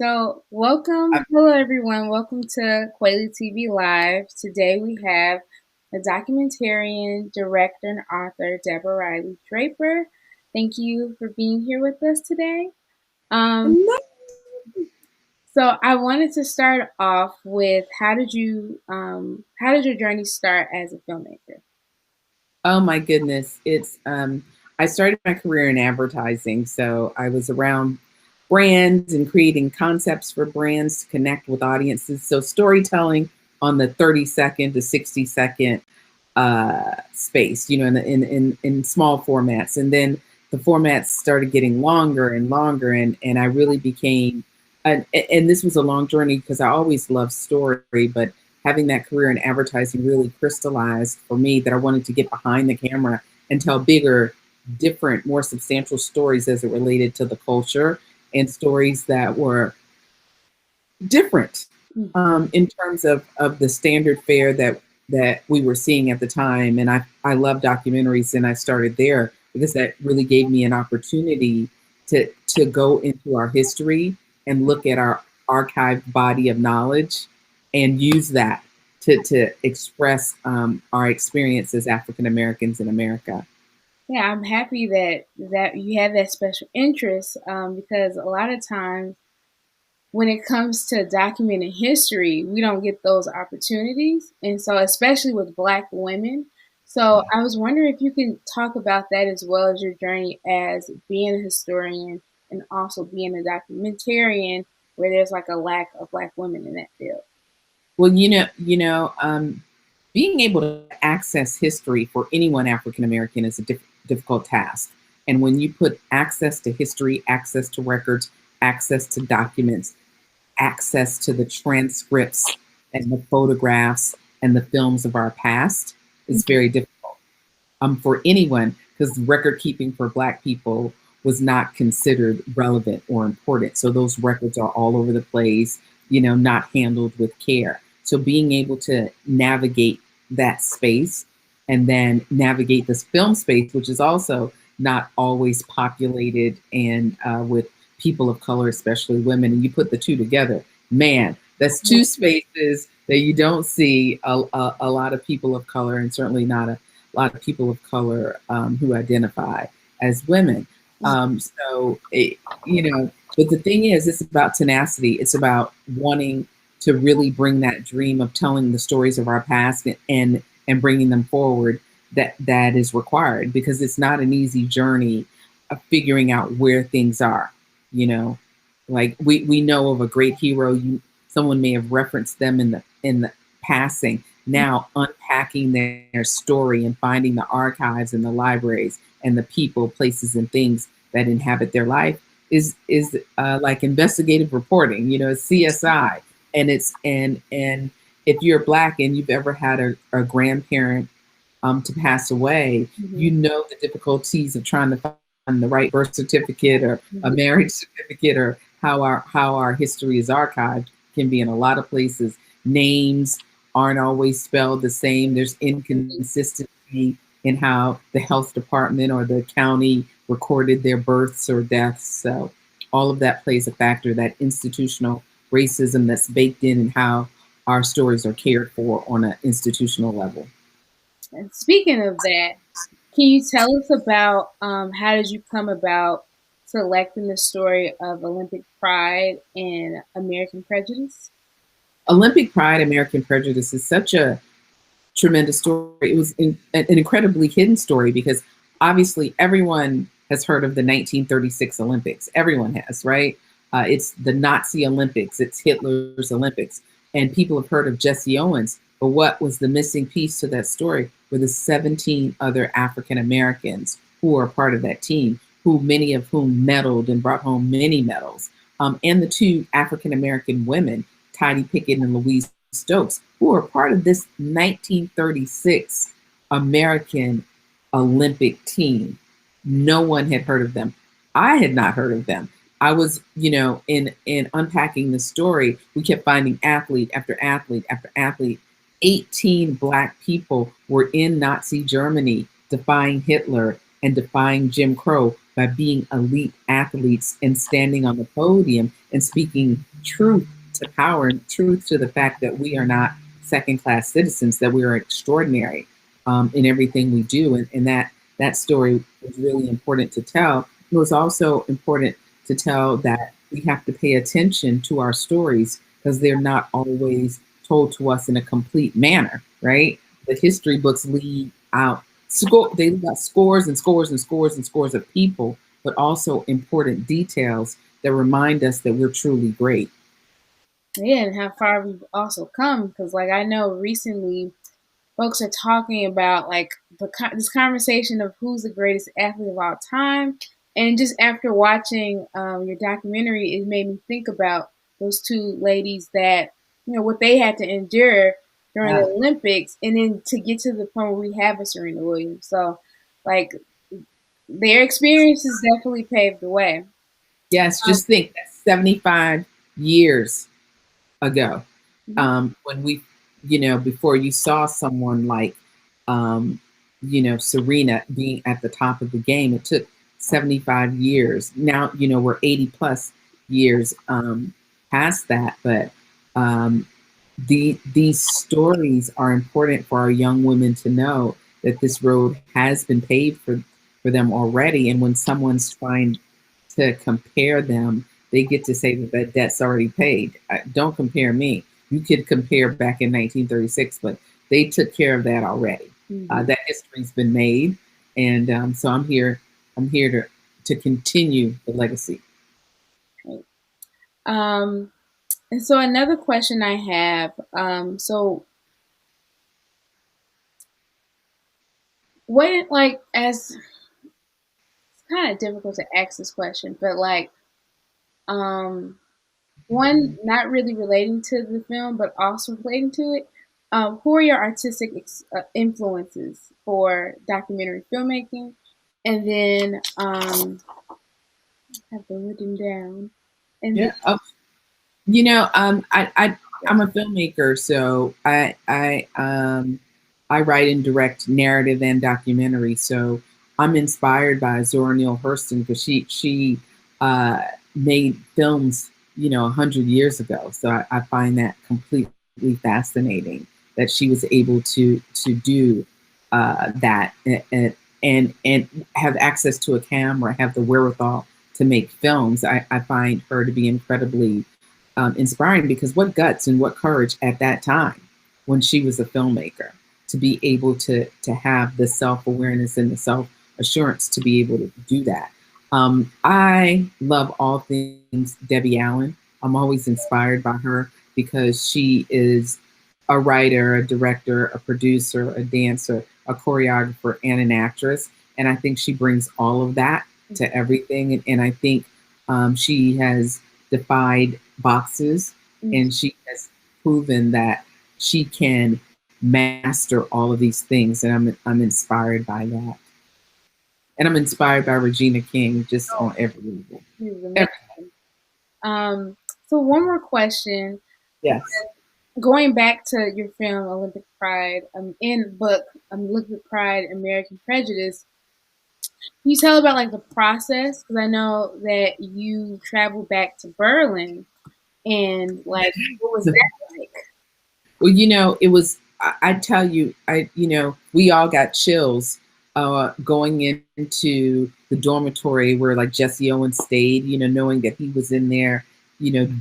So, welcome. Hello, everyone. Welcome to kweliLIVE. Today we have a documentarian, director, and author, Deborah Riley Draper. Thank you for being here with us today. Um, so, I wanted to start off with how did your journey start as a filmmaker? Oh my goodness. I started my career in advertising. So I was around brands and creating concepts for brands to connect with audiences. So storytelling on the 30-second to 60-second space, in small formats. And then the formats started getting longer and longer. And I really became, and this was a long journey because I always loved story, but having that career in advertising really crystallized for me that I wanted to get behind the camera and tell bigger, different, more substantial stories as it related to the culture and stories that were different in terms of the standard fare that we were seeing at the time. And I love documentaries, and I started there because that really gave me an opportunity to go into our history and look at our archived body of knowledge and use that to express our experience as African Americans in America. Yeah, I'm happy that you have that special interest because a lot of times when it comes to documenting history, we don't get those opportunities. And so, especially with Black women. So, I was wondering if you can talk about that as well as your journey as being a historian and also being a documentarian, where there's like a lack of Black women in that field. Well, being able to access history for anyone African American is a difficult task. And when you put access to history, access to records, access to documents, access to the transcripts and the photographs and the films of our past, is very difficult for anyone, because record keeping for Black people was not considered relevant or important. So those records are all over the place, not handled with care. So being able to navigate that space and then navigate this film space, which is also not always populated and with people of color, especially women, and you put the two together, man, that's two spaces that you don't see a lot of people of color, and certainly not a lot of people of color who identify as women. But the thing is, it's about tenacity. It's about wanting to really bring that dream of telling the stories of our past and bringing them forward. That is required, because it's not an easy journey of figuring out where things are. Like we know of a great hero. Someone may have referenced them in the passing. Now unpacking their story and finding the archives and the libraries and the people, places, and things that inhabit their life is like investigative reporting. It's CSI, and and if you're Black and you've ever had a grandparent to pass away, you know the difficulties of trying to find the right birth certificate or a marriage certificate, or how our history is archived can be in a lot of places. Names aren't always spelled the same. There's inconsistency in how the health department or the county recorded their births or deaths. So all of that plays a factor, that institutional racism that's baked in how our stories are cared for on an institutional level. And speaking of that, can you tell us about how did you come about selecting the story of Olympic Pride and American Prejudice? Olympic Pride, American Prejudice is such a tremendous story. It was an incredibly hidden story, because obviously everyone has heard of the 1936 Olympics. Everyone has, right? It's the Nazi Olympics. It's Hitler's Olympics. And people have heard of Jesse Owens. But what was the missing piece to that story were the 17 other African Americans who were part of that team, who many of whom medaled and brought home many medals, and the two African American women, Tidie Pickett and Louise Stokes, who are part of this 1936 American Olympic team. No one had heard of them. I had not heard of them. I was, in unpacking the story, we kept finding athlete after athlete after athlete. 18 Black people were in Nazi Germany defying Hitler and defying Jim Crow by being elite athletes and standing on the podium and speaking truth to power and truth to the fact that we are not second class citizens, that we are extraordinary in everything we do. And that story was really important to tell. It was also important to tell that we have to pay attention to our stories because they're not always told to us in a complete manner, right? The history books leave out they leave out scores and scores and scores and scores of people, but also important details that remind us that we're truly great. Yeah, and how far we've also come. Because, like, I know recently folks are talking about like this conversation of who's the greatest athlete of all time. And just after watching your documentary, it made me think about those two ladies that, what they had to endure during the Yeah. Olympics, and then to get to the point where we have a Serena Williams. So, like, their experiences definitely paved the way. Yes, Um, just think that's 75 years ago. mhm. When we, before you saw someone like, um, Serena being at the top of the game, it took 75 years. Now, we're 80 plus years past that, but um, these stories are important for our young women to know that this road has been paved for them already. And when someone's trying to compare them, they get to say that that debt's already paid. Don't compare me. You could compare back in 1936, but they took care of that already. Mhm. That history's been made, and so I'm here. I'm here to continue the legacy. Right. Um, and so another question I have, so what, like, as it's kind of difficult to ask this question, but like, um, one not really relating to the film, but also relating to it. Who are your artistic influences for documentary filmmaking? And then I have them written down. And then, Yeah. Oh, I'm a filmmaker, so I write and direct narrative and documentary. So I'm inspired by Zora Neale Hurston because she uh, made films, 100 years ago. So I find that completely fascinating that she was able to do that and have access to a camera, have the wherewithal to make films. I find her to be incredibly inspiring because what guts and what courage at that time when she was a filmmaker to be able to have the self awareness and the self assurance to be able to do that. I love all things Debbie Allen. I'm always inspired by her because she is a writer, a director, a producer, a dancer, a choreographer, and an actress. And I think she brings all of that to everything. And I think she has defied boxes and she has proven that she can master all of these things. And I'm inspired by that. And I'm inspired by Regina King just on every level. she's Every, amazing. Um, so one more question. yes. Going back to your film Olympic Pride, in book Olympic Pride, American Prejudice. Can you tell about like the process? Because I know that you traveled back to Berlin, and like, what was that like? Well, it was. I tell you, we all got chills going into the dormitory where like Jesse Owens stayed. Knowing that he was in there,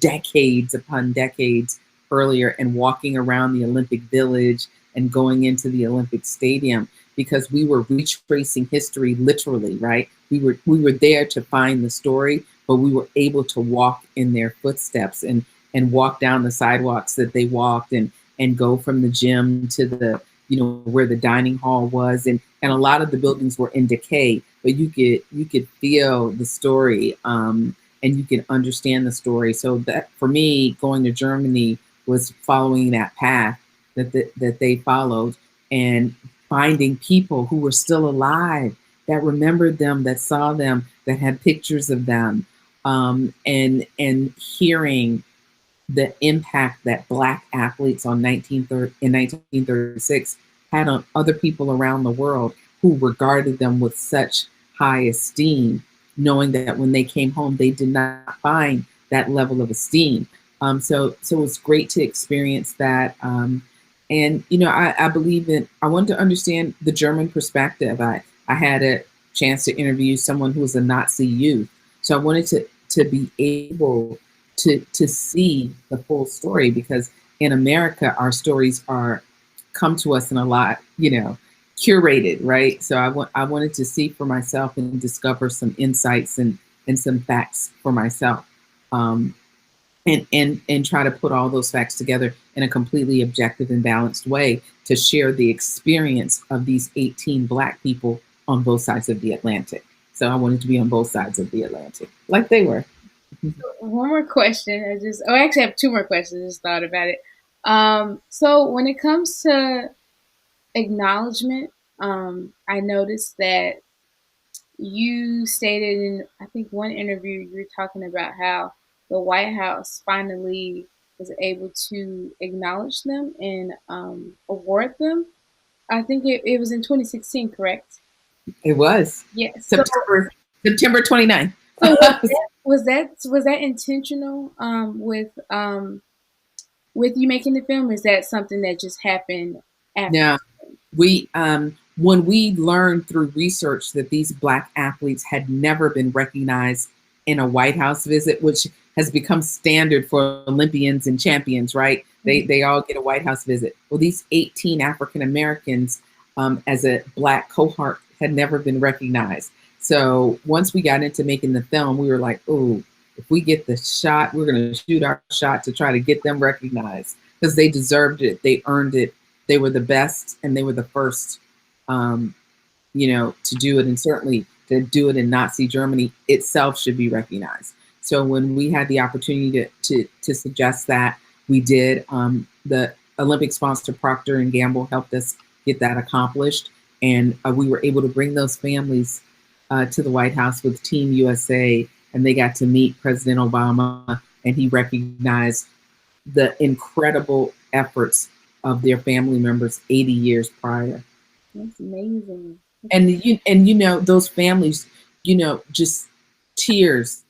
decades upon decades earlier, and walking around the Olympic Village and going into the Olympic Stadium because we were retracing history literally, right? We were there to find the story, but we were able to walk in their footsteps and walk down the sidewalks that they walked and go from the gym to the where the dining hall was and a lot of the buildings were in decay but you could feel the story and you can understand the story. So that for me going to Germany was following that path that they followed and finding people who were still alive that remembered them, that saw them, that had pictures of them, and hearing the impact that Black athletes in 1936 had on other people around the world who regarded them with such high esteem, knowing that when they came home, they did not find that level of esteem. So it's great to experience that. And I believe in. I wanted to understand the German perspective. I had a chance to interview someone who was a Nazi youth, so I wanted to be able to see the full story, because in America our stories are come to us in a lot, curated, right? So I wanted to see for myself and discover some insights and some facts for myself. Um, and try to put all those facts together in a completely objective and balanced way to share the experience of these 18 Black people on both sides of the Atlantic. So I wanted to be on both sides of the Atlantic, like they were. One more question. I actually have two more questions. I just thought about it. So when it comes to acknowledgement, I noticed that you stated in, I think, one interview you were talking about how the White House finally was able to acknowledge them and award them. I think it was in 2016, correct? It was Yes. So, September 29th. so was that intentional with you making the film? Or is that something that just happened after? Now, we when we learned through research that these Black athletes had never been recognized in a White House visit, which has become standard for Olympians and champions, right? They all get a White House visit. Well, these 18 African Americans, as a Black cohort, had never been recognized. So once we got into making the film, we were like, oh, if we get the shot, we're going to shoot our shot to try to get them recognized, because they deserved it. They earned it. They were the best, and they were the first, to do it. And certainly to do it in Nazi Germany itself should be recognized. So when we had the opportunity to suggest that, we did. The Olympic sponsor Procter and Gamble helped us get that accomplished, and we were able to bring those families to the White House with Team USA, and they got to meet President Obama, and he recognized the incredible efforts of their family members 80 years prior. That's amazing. And those families, just tears.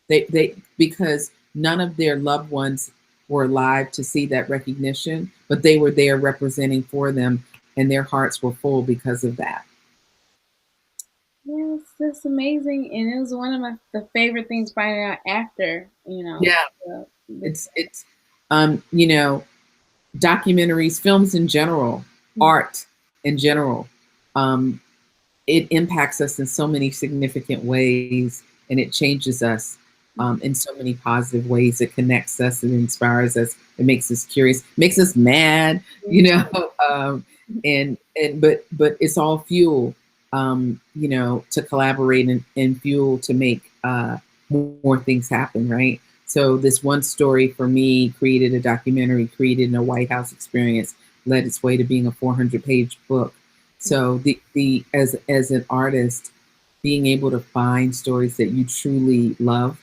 They because none of their loved ones were alive to see that recognition, but they were there representing for them, and their hearts were full because of that. Yes, that's amazing, and it was one of the favorite things finding out after, Yeah, the it's um, you know, documentaries, films in general, art in general. Um, it impacts us in so many significant ways, and it changes us in so many positive ways. It connects us, it inspires us, it makes us curious, makes us mad, but it's all fuel, to collaborate, and fuel to make more things happen, right? So this one story for me created a documentary, created a White House experience, led its way to being a 400-page book. So the as an artist, being able to find stories that you truly love,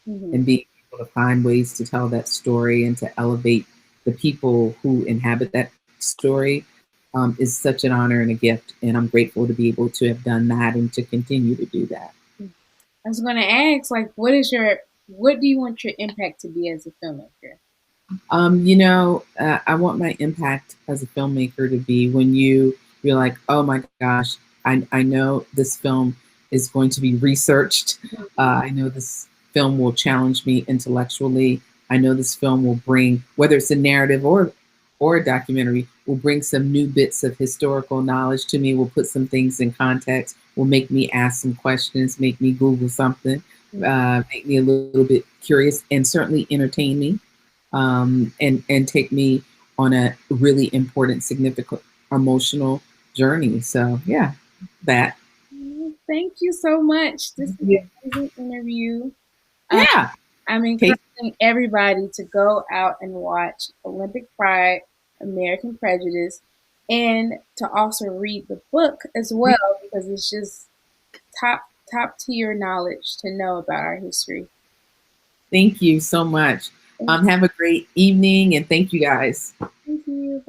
and being able to find ways to tell that story and to elevate the people who inhabit that story is such an honor and a gift. And I'm grateful to be able to have done that and to continue to do that. I was going to ask, like, what do you want your impact to be as a filmmaker? I want my impact as a filmmaker to be when you're like, oh my gosh, I know this film is going to be researched. I know this film will challenge me intellectually. I know this film will bring, whether it's a narrative or a documentary, will bring some new bits of historical knowledge to me, will put some things in context, will make me ask some questions, make me Google something, make me a little bit curious, and certainly entertain me, and take me on a really important, significant, emotional journey. So yeah, that. Thank you so much. This is an amazing interview. Yeah. I'm encouraging everybody to go out and watch Olympic Pride, American Prejudice, and to also read the book as well, because it's just top tier knowledge to know about our history. Thank you so much. Have a great evening, and thank you guys. Thank you.